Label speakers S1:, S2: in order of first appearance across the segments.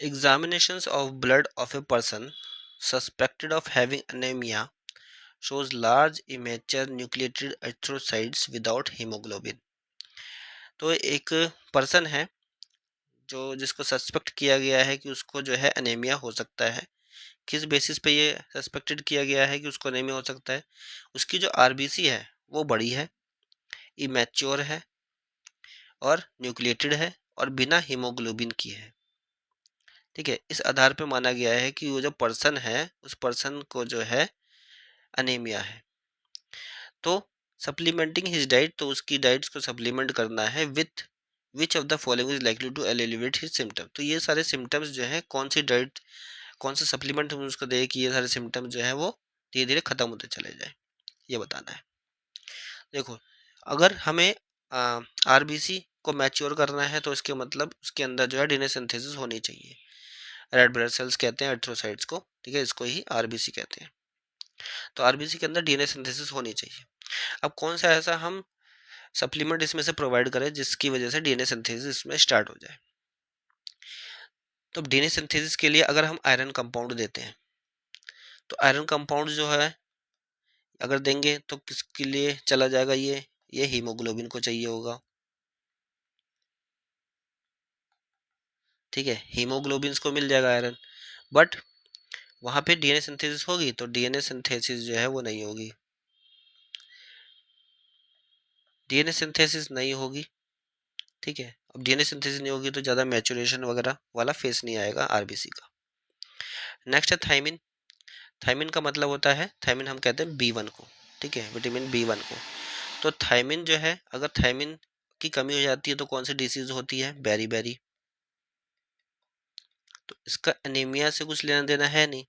S1: Examinations of blood of a person suspected of having anemia shows large immature nucleated erythrocytes without hemoglobin। तो एक person है जो जिसको suspect किया गया है कि उसको जो है अनेमिया हो सकता है। किस बेसिस पे ये सस्पेक्टेड किया गया है कि उसको अनेमिया हो सकता है? उसकी जो आरबीसी है वो बड़ी है, इमैच्योर है और न्यूक्लिएटेड है और बिना हीमोग्लोबिन की है। ठीक है, इस आधार पे माना गया है कि वो जो पर्सन है उस पर्सन को जो है अनेमिया है। तो सप्लीमेंटिंग हिज डाइट, तो उसकी डाइट्स को सप्लीमेंट करना है with which of the following is likely to elevate his symptom. तो ये सारे सिम्टम्स जो है कौन सी डाइट कौन सा सप्लीमेंट हम उसको दें कि ये सारे सिम्टम्स जो है वो धीरे धीरे खत्म होते चले जाए, ये बताना है। देखो, अगर हमें आरबीसी को मैच्योर करना है तो इसके मतलब उसके अंदर जो है डीएनए सिंथेसिस होनी चाहिए। रेड ब्लड सेल्स कहते हैं एरिथ्रोसाइट्स को, ठीक है, इसको ही आरबीसी कहते हैं। तो आरबीसी के अंदर डीएनए सिंथेसिस होनी चाहिए। अब कौन सा ऐसा हम सप्लीमेंट इसमें से प्रोवाइड करें जिसकी वजह से डीएनए सिंथेसिस इसमें स्टार्ट हो जाए? तो डीएनए सिंथेसिस के लिए अगर हम आयरन कंपाउंड देते हैं तो आयरन कंपाउंड जो है अगर देंगे तो किसके लिए चला जाएगा? ये हीमोग्लोबिन को चाहिए होगा। ठीक है, हीमोग्लोबिन को मिल जाएगा आयरन, बट वहां पे डीएनए सिंथेसिस होगी तो डीएनए सिंथेसिस जो है वो नहीं होगी। डीएनए सिंथेसिस नहीं होगी, ठीक है। अब डीएनए सिंथेसिस नहीं होगी तो ज़्यादा मैचुरेशन वगैरह वाला फेस नहीं आएगा आरबीसी का। नेक्स्ट है थायमिन। थायमिन का मतलब होता है, थायमिन हम कहते हैं बी वन को, ठीक है, विटामिन बी वन को। तो थायमिन जो है, अगर थायमिन की कमी हो जाती है तो कौन सी डिसीज होती है? Beriberi. तो इसका एनीमिया से कुछ लेना देना है नहीं।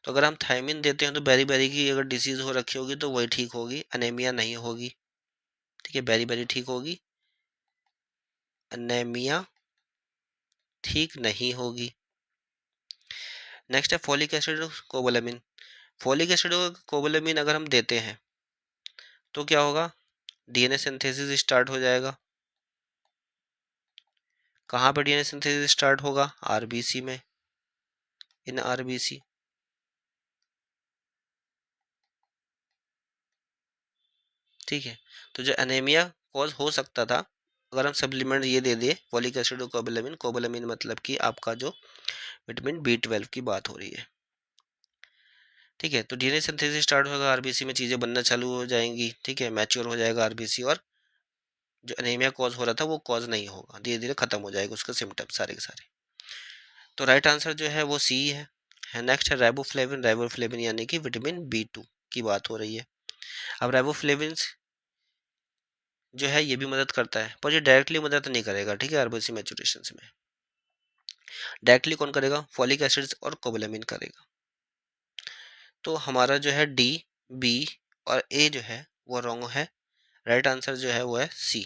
S1: तो अगर हम थायमिन देते हैं तो बेरी बेरी की अगर डिसीज हो रखी होगी तो वही ठीक होगी, अनेमिया नहीं होगी। ठीक है, बेरी बेरी ठीक होगी, अनेमिया ठीक नहीं होगी। नेक्स्ट है folic acid cobalamin. Folic acid और कोबालामिन अगर हम देते हैं तो क्या होगा? डीएनए सिंथेसिस स्टार्ट हो जाएगा। कहाँ पर डीएनए सिंथेसिस स्टार्ट होगा? आरबीसी में, इन आरबीसी। ठीक है, तो जो एनीमिया कॉज हो सकता था अगर हम सप्लीमेंट ये दे दिए फोलिक एसिड और कोबालामिन, कोबालामिन मतलब कि आपका जो विटामिन बी 12 की बात हो रही है। ठीक है, तो डीएनए सिंथेसिस स्टार्ट होगा, आरबीसी में चीज़ें बनना चालू हो जाएंगी। ठीक है, मैच्योर हो जाएगा आरबीसी और जो एनीमिया कॉज हो रहा था वो कॉज नहीं होगा, धीरे धीरे खत्म हो जाएगा उसके सिम्टम्स सारे के सारे। तो राइट आंसर जो है वो सी है। नेक्स्ट है राइबोफ्लेविन। राइबोफ्लेविन यानी कि विटामिन बी 2 की बात हो रही है। अब राइबोफ्लेविन जो है ये भी मदद करता है पर ये डायरेक्टली मदद नहीं करेगा, ठीक है, आरबीसी मैचुरेशन में। डायरेक्टली कौन करेगा? फॉलिक एसिड और कोबालामिन करेगा। तो हमारा जो है डी, बी और ए जो है वो रॉन्ग है। राइट आंसर जो है वो है सी।